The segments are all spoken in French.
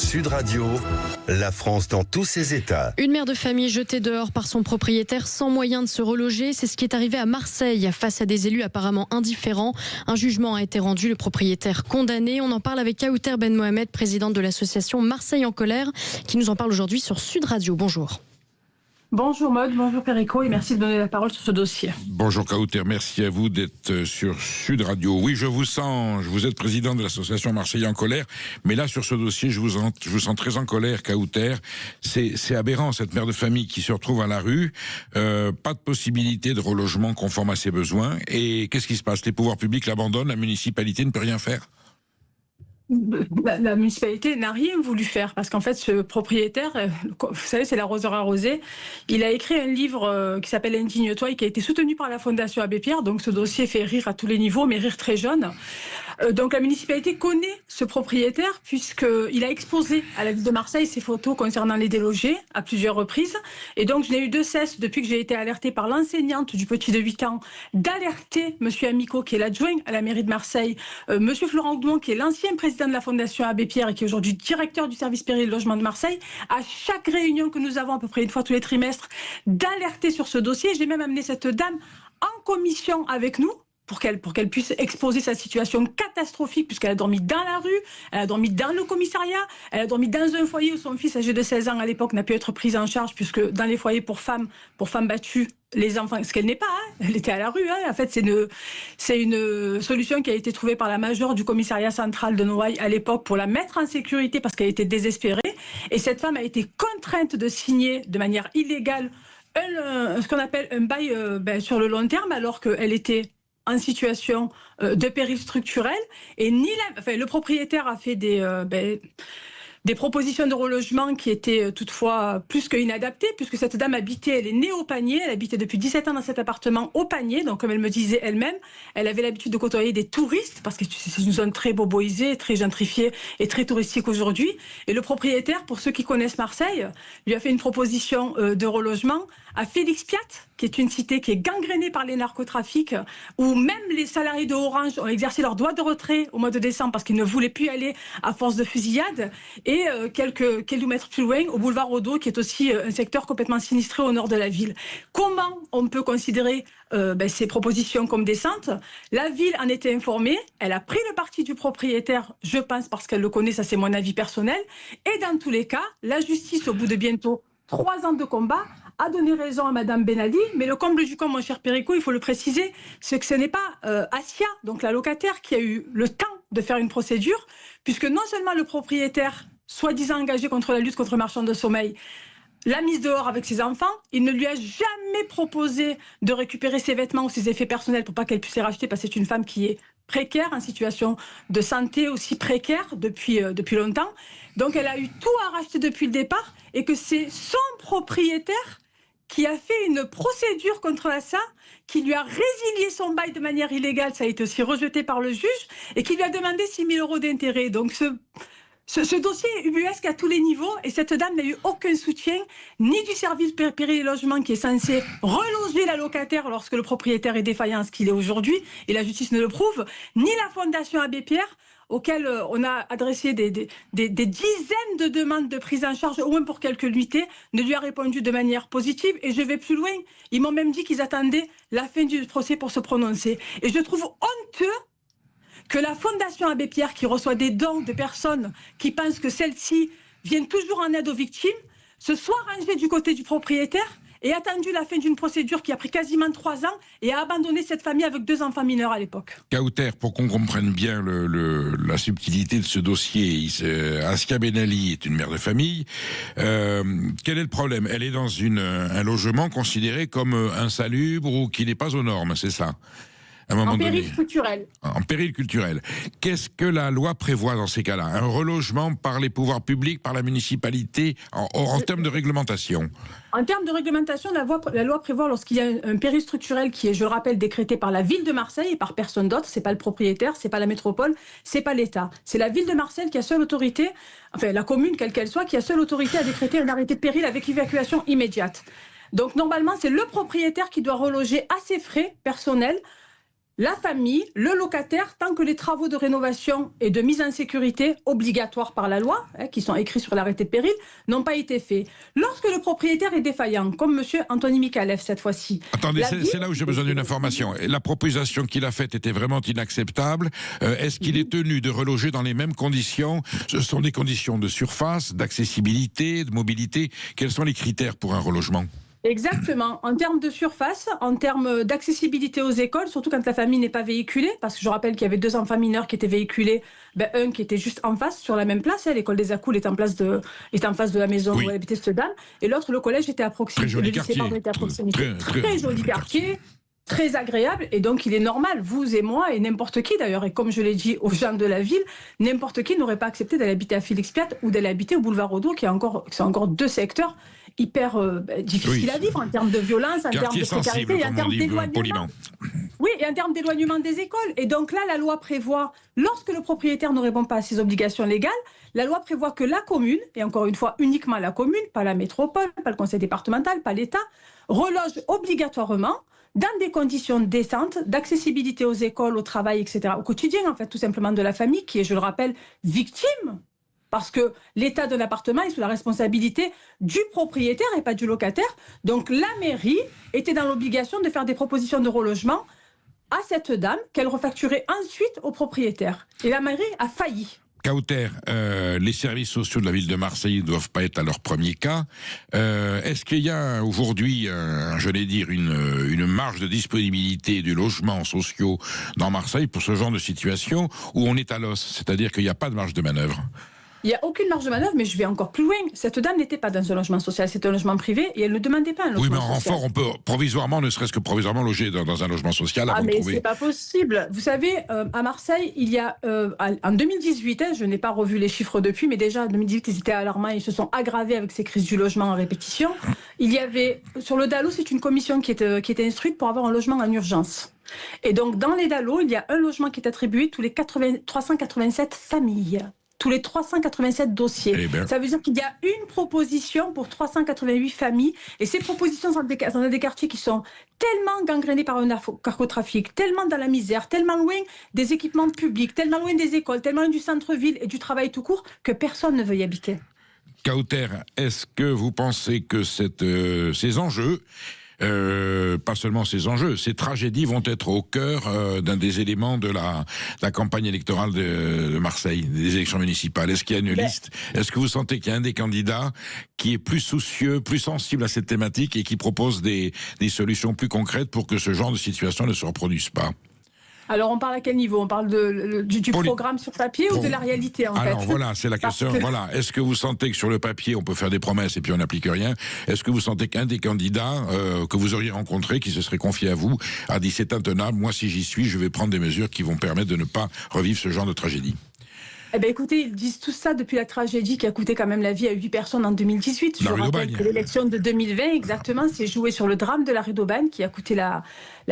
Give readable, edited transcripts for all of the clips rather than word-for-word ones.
Sud Radio, la France dans tous ses états. Une mère de famille jetée dehors par son propriétaire sans moyen de se reloger, c'est ce qui est arrivé à Marseille face à des élus apparemment indifférents. Un jugement a été rendu, le propriétaire condamné. On en parle avec Kauter Ben Mohamed, présidente de l'association Marseille en colère, qui nous en parle aujourd'hui sur Sud Radio. Bonjour. Bonjour Maud, bonjour Perico et merci de donner la parole sur ce dossier. Bonjour Kauter, merci à vous d'être sur Sud Radio. Oui, je vous sens, vous êtes président de l'association Marseille en colère, mais là sur ce dossier, je vous sens très en colère, Kauter. C'est aberrant, cette mère de famille qui se retrouve à la rue, pas de possibilité de relogement conforme à ses besoins, et qu'est-ce qui se passe? Les pouvoirs publics l'abandonnent, la municipalité ne peut rien faire? La municipalité n'a rien voulu faire parce qu'en fait ce propriétaire, vous savez, c'est l'arroseur arrosé, il a écrit un livre qui s'appelle Indigne-toi et qui a été soutenu par la Fondation Abbé Pierre, donc ce dossier fait rire à tous les niveaux, mais rire très jeune. Donc la municipalité connaît ce propriétaire puisqu'il a exposé à la ville de Marseille ses photos concernant les délogés à plusieurs reprises. Et donc je n'ai eu de cesse, depuis que j'ai été alertée par l'enseignante du petit de 8 ans, d'alerter M. Amico, qui est l'adjoint à la mairie de Marseille, M. Florent Oudemont, qui est l'ancien président de la Fondation Abbé Pierre et qui est aujourd'hui directeur du service péril de logement de Marseille, à chaque réunion que nous avons à peu près une fois tous les trimestres, d'alerter sur ce dossier. J'ai même amené cette dame en commission avec nous, pour qu'elle puisse exposer sa situation catastrophique, puisqu'elle a dormi dans la rue, elle a dormi dans le commissariat, elle a dormi dans un foyer où son fils âgé de 16 ans à l'époque n'a pu être pris en charge, puisque dans les foyers pour femmes battues, les enfants, ce qu'elle n'est pas, elle était à la rue. En fait, c'est une solution qui a été trouvée par la majeure du commissariat central de Noailles à l'époque pour la mettre en sécurité parce qu'elle était désespérée. Et cette femme a été contrainte de signer de manière illégale ce qu'on appelle un bail sur le long terme, alors qu'elle était en situation de péril structurel, et le propriétaire a fait des propositions de relogement qui étaient toutefois plus que inadaptées, puisque cette dame habitait, elle est née au Panier, elle habitait depuis 17 ans dans cet appartement au Panier, donc comme elle me disait elle-même, elle avait l'habitude de côtoyer des touristes, parce que c'est une zone très boboisée, très gentrifiée et très touristique aujourd'hui, et le propriétaire, pour ceux qui connaissent Marseille, lui a fait une proposition de relogement à Félix Piat, qui est une cité qui est gangrénée par les narcotrafics, où même les salariés de Orange ont exercé leur droit de retrait au mois de décembre parce qu'ils ne voulaient plus y aller à force de fusillades, et quelques kilomètres plus loin, au boulevard Rodot, qui est aussi un secteur complètement sinistré au nord de la ville. Comment on peut considérer ces propositions comme décentes? La ville en était informée, elle a pris le parti du propriétaire, je pense parce qu'elle le connaît, ça c'est mon avis personnel, et dans tous les cas, la justice, au bout de bientôt 3 ans de combat, a donné raison à Madame Benali, mais le comble du comble, mon cher Perico, il faut le préciser, c'est que ce n'est pas Asia, donc la locataire, qui a eu le temps de faire une procédure, puisque non seulement le propriétaire, soi-disant engagé contre la lutte contre le marchand de sommeil, l'a mise dehors avec ses enfants, il ne lui a jamais proposé de récupérer ses vêtements ou ses effets personnels pour pas qu'elle puisse les racheter, parce que c'est une femme qui est précaire, en situation de santé aussi précaire depuis longtemps. Donc elle a eu tout à racheter depuis le départ, et que c'est son propriétaire qui a fait une procédure contre ça, qui lui a résilié son bail de manière illégale, ça a été aussi rejeté par le juge, et qui lui a demandé 6 000 € d'intérêt. Donc ce dossier est ubuesque à tous les niveaux, et cette dame n'a eu aucun soutien, ni du service péril et logement qui est censé reloger la locataire lorsque le propriétaire est défaillant, ce qu'il est aujourd'hui, et la justice ne le prouve, ni la Fondation Abbé Pierre, auquel on a adressé des dizaines de demandes de prise en charge, au moins pour quelques nuitées, ne lui a répondu de manière positive. Et je vais plus loin, ils m'ont même dit qu'ils attendaient la fin du procès pour se prononcer. Et je trouve honteux que la Fondation Abbé Pierre, qui reçoit des dons de personnes qui pensent que celles-ci viennent toujours en aide aux victimes, se soit rangée du côté du propriétaire et attendu la fin d'une procédure qui a pris quasiment 3 ans et a abandonné cette famille avec 2 enfants mineurs à l'époque. Kauter, pour qu'on comprenne bien la subtilité de ce dossier, Askia Benali est une mère de famille. Quel est le problème? Elle est dans un logement considéré comme insalubre ou qui n'est pas aux normes, c'est ça? En péril culturel. En péril culturel. Qu'est-ce que la loi prévoit dans ces cas-là? Un relogement par les pouvoirs publics, par la municipalité, en termes de réglementation? En termes de réglementation, la loi prévoit, lorsqu'il y a un péril structurel qui est, je le rappelle, décrété par la ville de Marseille et par personne d'autre, c'est pas le propriétaire, c'est pas la métropole, c'est pas l'État. C'est la ville de Marseille qui a seule autorité, enfin la commune quelle qu'elle soit, qui a seule autorité à décréter un arrêté de péril avec évacuation immédiate. Donc normalement, c'est le propriétaire qui doit reloger à ses frais personnels la famille, le locataire, tant que les travaux de rénovation et de mise en sécurité obligatoires par la loi, qui sont écrits sur l'arrêté de péril, n'ont pas été faits. Lorsque le propriétaire est défaillant, comme M. Anthony Mikalev cette fois-ci... Attendez, c'est là où j'ai besoin d'une information. La proposition qu'il a faite était vraiment inacceptable. Est-ce qu'il est tenu de reloger dans les mêmes conditions? Ce sont des conditions de surface, d'accessibilité, de mobilité. Quels sont les critères pour un relogement? Exactement. En termes de surface, en termes d'accessibilité aux écoles, surtout quand la famille n'est pas véhiculée, parce que je rappelle qu'il y avait 2 enfants mineurs qui étaient véhiculés, un qui était juste en face, sur la même place, l'école des Accoules est en face de la maison où habitait cette dame, et l'autre, le collège, était à proximité. Très joli quartier. Très joli quartier. Très agréable, et donc il est normal, vous et moi, et n'importe qui d'ailleurs, et comme je l'ai dit aux gens de la ville, n'importe qui n'aurait pas accepté d'aller habiter à Félix-Piat ou d'aller habiter au boulevard Audour, qui sont encore 2 secteurs hyper difficiles à vivre en termes de violence, en termes de précarité et en termes d'éloignement. Oui, et en termes d'éloignement des écoles. Et donc là, la loi prévoit, lorsque le propriétaire ne répond pas à ses obligations légales, la loi prévoit que la commune, et encore une fois uniquement la commune, pas la métropole, pas le conseil départemental, pas l'État, reloge obligatoirement dans des conditions décentes, d'accessibilité aux écoles, au travail, etc., au quotidien, en fait, tout simplement de la famille, qui est, je le rappelle, victime, parce que l'état d'un appartement est sous la responsabilité du propriétaire et pas du locataire. Donc la mairie était dans l'obligation de faire des propositions de relogement à cette dame, qu'elle refacturait ensuite au propriétaire. Et la mairie a failli. Kauter, les services sociaux de la ville de Marseille ne doivent pas être à leur premier cas. Est-ce qu'il y a aujourd'hui, une marge de disponibilité du logement sociaux dans Marseille pour ce genre de situation où on est à l'os, c'est-à-dire qu'il n'y a pas de marge de manœuvre? Il n'y a aucune marge de manœuvre, mais je vais encore plus loin. Cette dame n'était pas dans un logement social, c'était un logement privé et elle ne demandait pas un logement social. Oui, mais en renfort, on peut provisoirement, ne serait-ce que provisoirement, loger dans un logement social avant de trouver... mais c'est pas possible. Vous savez, à Marseille, il y a, en 2018, je n'ai pas revu les chiffres depuis, mais déjà en 2018, ils étaient alarmants, ils se sont aggravés avec ces crises du logement en répétition. Il y avait, sur le DALO, c'est une commission qui était instruite pour avoir un logement en urgence. Et donc, dans les DALO, il y a un logement qui est attribué tous les 387 familles. Tous les 387 dossiers. Ça veut dire qu'il y a une proposition pour 388 familles. Et ces propositions sont dans des quartiers qui sont tellement gangrénés par un narcotrafic, tellement dans la misère, tellement loin des équipements publics, tellement loin des écoles, tellement loin du centre-ville et du travail tout court, que personne ne veut y habiter. Kauter, est-ce que vous pensez que ces enjeux, pas seulement ces enjeux, ces tragédies vont être au cœur d'un des éléments de la campagne électorale de Marseille, des élections municipales? Est-ce qu'il y a une liste? Est-ce que vous sentez qu'il y a un des candidats qui est plus soucieux, plus sensible à cette thématique et qui propose des solutions plus concrètes pour que ce genre de situation ne se reproduise pas? Alors, on parle à quel niveau? On parle du programme sur papier ou de la réalité, en fait? Alors, voilà, c'est la question. Voilà. Est-ce que vous sentez que sur le papier, on peut faire des promesses et puis on n'applique rien? Est-ce que vous sentez qu'un des candidats que vous auriez rencontré, qui se serait confié à vous, a dit c'est intenable, moi, si j'y suis, je vais prendre des mesures qui vont permettre de ne pas revivre ce genre de tragédie? Eh bien, écoutez, ils disent tout ça depuis la tragédie qui a coûté quand même la vie à 8 personnes en 2018. Je rappelle que l'élection de 2020, exactement, s'est jouée sur le drame de la rue d'Aubagne qui a coûté la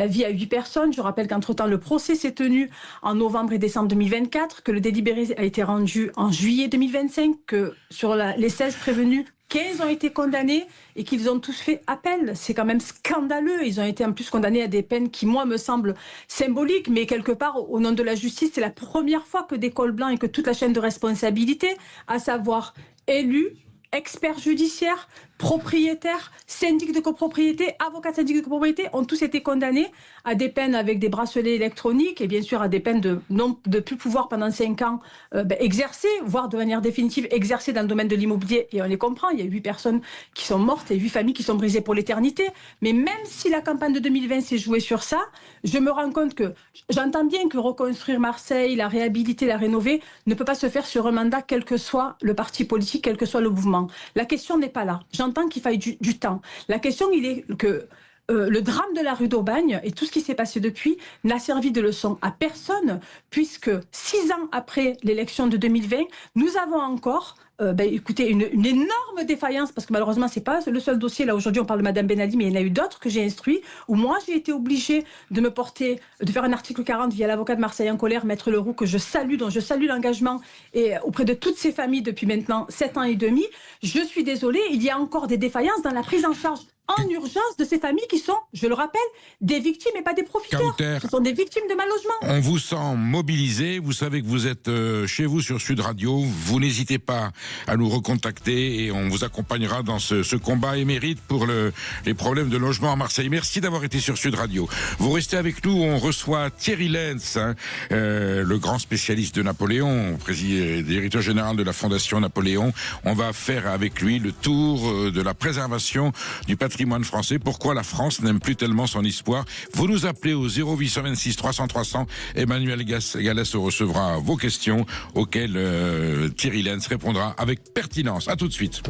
vie à 8 personnes. Je rappelle qu'entre-temps, le procès s'est tenu en novembre et décembre 2024, que le délibéré a été rendu en juillet 2025, que sur les 16 prévenus, 15 ont été condamnés et qu'ils ont tous fait appel. C'est quand même scandaleux. Ils ont été en plus condamnés à des peines qui, moi, me semblent symboliques, mais quelque part, au nom de la justice, c'est la première fois que des cols blancs et que toute la chaîne de responsabilité, à savoir élus, experts judiciaires, propriétaires, syndics de copropriété, avocats syndics de copropriété, ont tous été condamnés à des peines avec des bracelets électroniques et bien sûr à des peines de plus pouvoir pendant 5 ans exercer, voire de manière définitive exercer dans le domaine de l'immobilier. Et on les comprend, il y a 8 personnes qui sont mortes et 8 familles qui sont brisées pour l'éternité. Mais même si la campagne de 2020 s'est jouée sur ça, je me rends compte que j'entends bien que reconstruire Marseille, la réhabiliter, la rénover, ne peut pas se faire sur un mandat, quel que soit le parti politique, quel que soit le mouvement. La question n'est pas là. J'entends qu'il faille du temps. La question, il est que le drame de la rue d'Aubagne et tout ce qui s'est passé depuis n'a servi de leçon à personne, puisque 6 ans après l'élection de 2020, nous avons encore écoutez, une énorme défaillance, parce que malheureusement, c'est pas le seul dossier. Là, aujourd'hui, on parle de Madame Ben Ali, mais il y en a eu d'autres que j'ai instruits, où moi, j'ai été obligée de faire un article 40 via l'avocat de Marseille en colère, Maître Leroux, que je salue, dont je salue l'engagement, et auprès de toutes ces familles depuis maintenant 7 ans et demi. Je suis désolée, il y a encore des défaillances dans la prise en charge en urgence de ces familles qui sont, je le rappelle, des victimes et pas des profiteurs. Kauter, ce sont des victimes de mal logement. on vous sent mobilisé, vous savez que vous êtes chez vous sur Sud Radio, vous n'hésitez pas à nous recontacter et on vous accompagnera dans ce combat émérite pour les problèmes de logement à Marseille. Merci d'avoir été sur Sud Radio. Vous restez avec nous, on reçoit Thierry Lenz, le grand spécialiste de Napoléon, directeur général de la Fondation Napoléon. On va faire avec lui le tour de la préservation du patrimoine français. Pourquoi la France n'aime plus tellement son histoire? Vous nous appelez au 0826 300 300. Emmanuel Gallès recevra vos questions auxquelles Thierry Lenz répondra avec pertinence. À tout de suite.